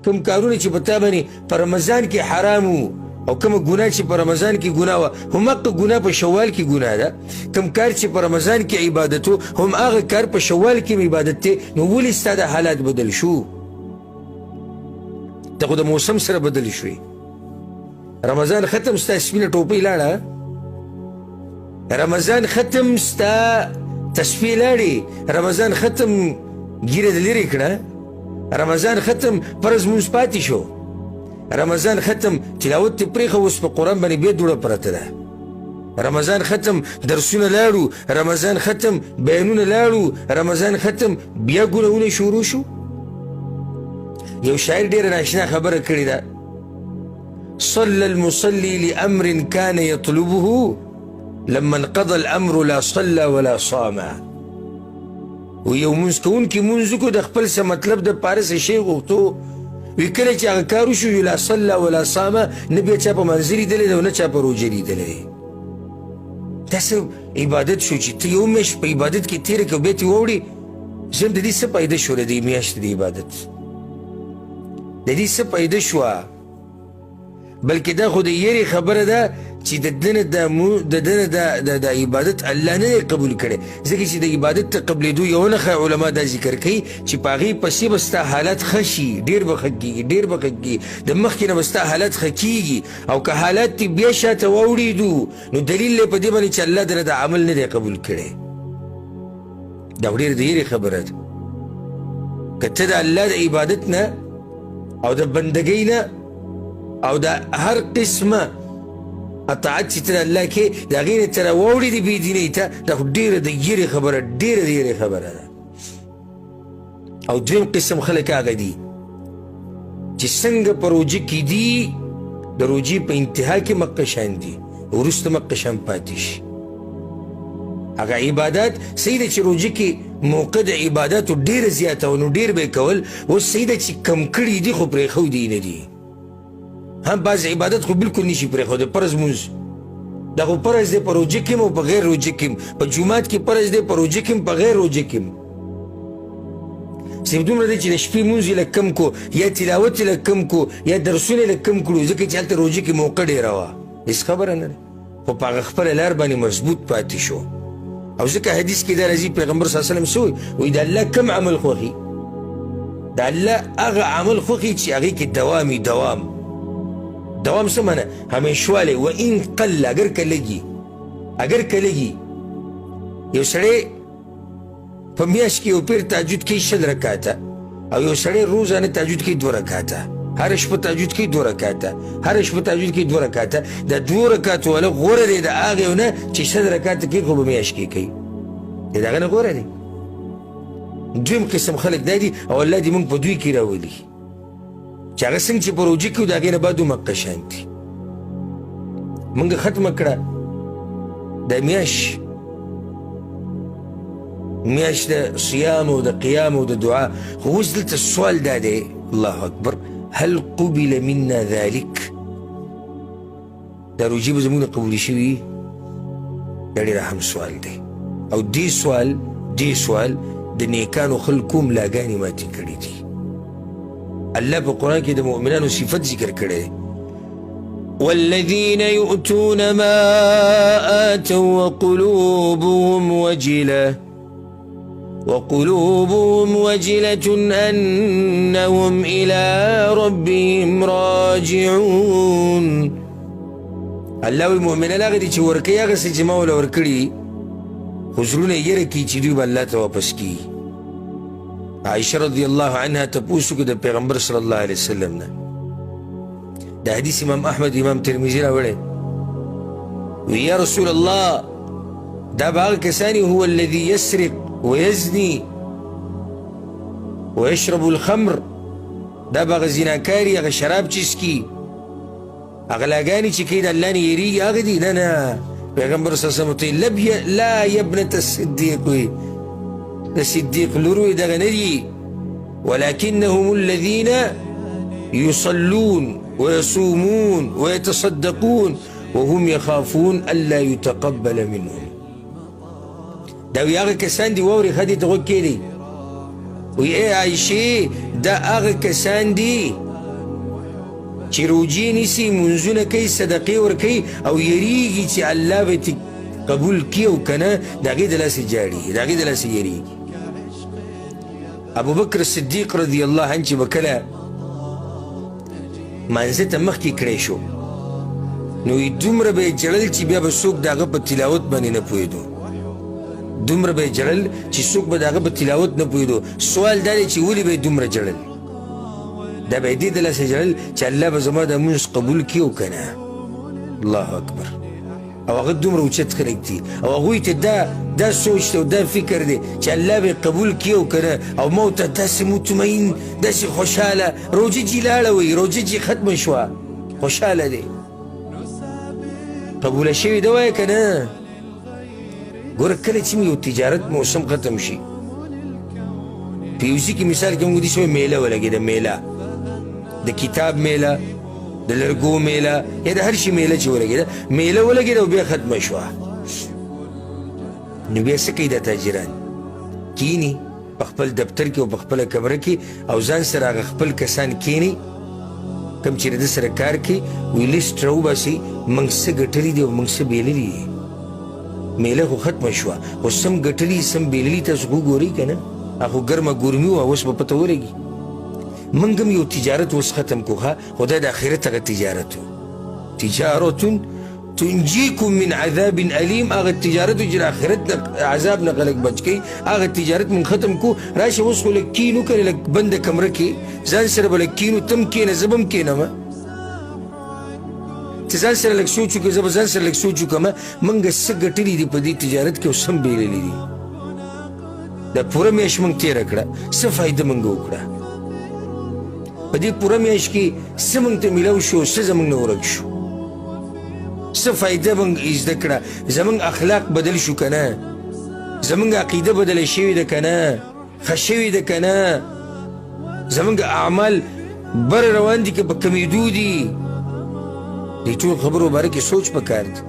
کوم کارونه چې په تا باندې په رمضان کې حرام وو او کومه ګناه چې په رمضان کې ګناه وه همغه ګناه په شوال کې ګناه ده. کوم کار چې په رمضان کې عبادت و هم هغه کار په شوال کې عبادت دی. نو ولې ستا د حالات بدل شو؟ ته خو د موسم سره بدل شوې. رمضان ختم ستا سپینه ټوپۍ لاړه، رمضان ختم ستا تسبیح لاړې، رمضان ختم ګیره د لرې کړه، رمضان ختم فرض مونځ پاتې شو، رمضان ختم تلاوت ته پرېښه اوس په قرآن باندې بیا دوړه پرته ده، رمضان ختم درسونه لاړو، رمضان ختم بیانونه لاړو، رمضان ختم بیا ګناهونه شروع شو. یو شاعر ډېره ناشنا خبره کړې ده، صلى المصلي لأمر كان يطلبه لما انقضى الأمر لا صلى ولا صام. ویو منځ کوونکي منځ وکړو د خپل څه مطلب د پاره څه شی غوښتو، وی کله چې هغه کار وشو لا صلى ولا صام، نه بیا چا په منځ لیدلی دی او نه چا په روژه لیدلی دی. دا څه عبادت شو چې ته یو میاشت په عبادت کې تېره کړې او بیا ترې واوړې؟ ژم د دې څه فایده شوه د دې میاشتې د عبادت؟ د دې څه فایده شوه؟ بلکې دا خو د یېرې خبره ده چې د دنه د عبادت الله نه دی قبول کړی، ځکه چې د عبادت ته قبلېدو یوه نښه علما دا ذکر کوي چې په هغې پسې به ستا حالات ښه شي، ډېر به ښه کېږي، ډېر به ښه کېږي، د مخکې نه به ستا حالات ښه کېږي. او که حالات دې بیا شاته واوړېدو نو دلیل دی په دې باندې چې الله دله د عمل نه دی قبول کړی. دا خو ډېر د یېرې خبره ده. که ته د الله د عبادت نه او د بندګۍ نه او د هر قسمه اطاعت چې ته د الله کې د هغې نه ته راواوړې دي بېدینۍ ته، دا خو ډېره د یېرې خبره، ډېره د یېرې خبره ده. او دویم قسم خلک هغه دي چې څنګه په روژه کې دي د روژې په انتها کې مقه شان دي، وروسته مقه شان پاتې شي. هغه عبادات صحیح ده چې روژه کې موقع د عباداتو ډېره زیاته و نو ډېر به یې کول، اوس صحیح ده چې کم کړي دي خو پرېښودي نه دي. هم بعض عبادت خو بالکل نشي پرېښودی، فرض مونځ دا خو فرض دی په روژه کې هم او په غیر روژه کې هم، په جومات کې فرض دی، په روژه کې هم په غیر روژه کې هم. صرف دومره دی چې د شپې مونځ یې لږ کم کو، یا تلاوت یې لږ کم کو، یا درسونه یې لږ کم کړو، ځکه چې هلته روژه کې موقع ډېره وه. هېڅ خبره نه ده، خو په هغه خپله لار باندې مضبوط پاتې شو. او ځکه حدیث کې دا راځي پیغمبر صلی الله علیه وسلم څه وایي؟ وایي د الله کم عمل خوښي؟ د الله هغه عمل خوښي چې هغې کې دوام وي. دوام څه معنی؟ همیشوالی. و این قل، اگر که لږي، اگر که لږي. یو سړی په میاشت کې یو پیر تهجد کوي 20 رکاته، او یو سړی روزانه تهجد کوي 2 رکاته، هره شپه تهجد کوي 2 رکاته، هره شپه تهجد کوي 2 رکاته. د 2 رکاتو والا غوره دی د هغې نه چې 100 رکاته کوي خو په میاشت کې کوي، د هغه نه غوره دی. دویم قسم خلک دا دي او الله دې موږ په دوی کې راولي چې هغه څنګه چې په روژه کې و د هغې نه بعد مقه شان دي. موږ ختمه کړه دا میاشت د صیام او د قیام او د دعا. خو اوس دلته سوال دا دی، الله اکبر، هل قبل منا ذلك؟ دا روژې به زموږ نه قبولې شوي؟ دا ډېر اهم سوال دی. او دې سوال د نیکانو خلکو ملاګانې ماتې کړي دي. الله په قرآن کې د مؤمنانو صفت ذکر کړی دی، والذین یؤتون ما آتوا وقلوبهم وجلة أنهم إلى ربهم راجعون. الله وی مؤمنان هغه دي چې ورکوي هغه څه چې ما وله ورکړي، خو زړونه یې یېره کوي چې دوی به الله ته واپس کي. عائشة رضی الله عنها تپوس وکړه د پیغمبر صلی الله علیه وسلم نه. دا حدیث امام احمد امام ترمذي راوړی، وی یا رسول الله دا به هغه کسان هو الذي يسرق ويزني ويشرب الخمر، دا به هغه زیناکار هغه شراب چیسکي هغه لاګانې چې کوي د الله نه یېرېږي هغه دي؟ نه، پیغمبر صلی الله علیه وسلم ته لا یبنة الصدیق، وی د صدیق لور وی دغه نه دي، ولكنهم الذين يصلون ويصومون ويتصدقون وهم يخافون ألا يتقبل منهم. دا وی هغه کسان دي واوري ښه دي ته غوږ کښېږدئ، وی ای عایشې دا هغه کسان دي چې روجې نیسي، منځونه کوي، صدقې ورکوي او یریږي چې الله به ترې قبول کړي او که نه د هغې د لاسې جاړي، د هغې د لاسې یریږي. ابوبکر صدیق رضی الله عنه چې به کله مانځه ته مخکې کړی شو نو دومره به یې جړل چې بیا به څوک د هغه په تلاوت باندې نه پوهېدو، دومره به یې جړل چې څوک به د هغه په تلاوت نه پوهېدو. سوال دا دی چې ولې به یې دومره جړل؟ دا به یې دې د لاسه جړل چې الله به زما د مونځ قبول کړي او که نه. الله اکبر. او هغه دومره اوچت خلک دي او هغوی ته دا سوچ دی او دا فکر دی چې الله به قبول کړي او که نه. او ما ورته داسې مطمئن، داسې خوشحاله، روجه چې لاړه وی، روجه چې ختمه شوه، خوشحاله دی، قبوله شوې ده وایه که نه. ګوره کله چې یو تجارت موسم ختم شي، په یو ځای کې مثال کې موږ داسې وایو میله ولګېده، میله د کتاب میله، د لرګو میله، یا د هر شي میله چې ولګېده، میله ولګېده او بیا ختمه شوه. نو بیا څه کوي دا تاجران؟ کینی په خپل دفتر کې او په خپله کمره کې او ځان سره هغه خپل کسان کینی کوم چې د سره کار کوي، وی لیسټ راوباسي موږ څه ګټلي دي او موږ څه بېللي دي. میله خو ختمه شوه خو سم ګټلي سم بېللي تاسو خو ګورئ که نه؟ هغه خو ګرمه ګرمي وه، اوس به پته ولګي. موږ هم یو تجارت اوس ختم کړو ښه، خو دا د آخرت هغه تجارت و. تجارة تنجیکم من عذاب علیم، هغه تجارت چې د آخرت د عذاب نه خلک بچ کوي، هغه تجارت موږ ختم کړو. راشه اوس خو لږ کینو که لږ بنده کمره کې ځان سره به لږ کینو، تم کښېنه زه به هم کښېنمه، چې ځان سره لږ سوچ وکړې، زه به ځان سره لږ سوچ وکړمه موږ څه ګټلي دي په دې تجارت کې او څه هم بېللي دي. دا پوره میاشت موږ تېره کړه، څه فایده موږ وکړه؟ په دې پوره میاشت کې څه موږ ته میلاو شو، څه زموږ نه ورک شو، څه فایده موږ زده کړه؟ زموږ اخلاق بدل شو که نه؟ زموږ عقیده بدله شوې ده که نه؟ ښه شوې ده که نه؟ زموږ اعمال بر روان دي که په کمیدو دي؟ دې ټول خبرو باره کې سوچ پکار دی.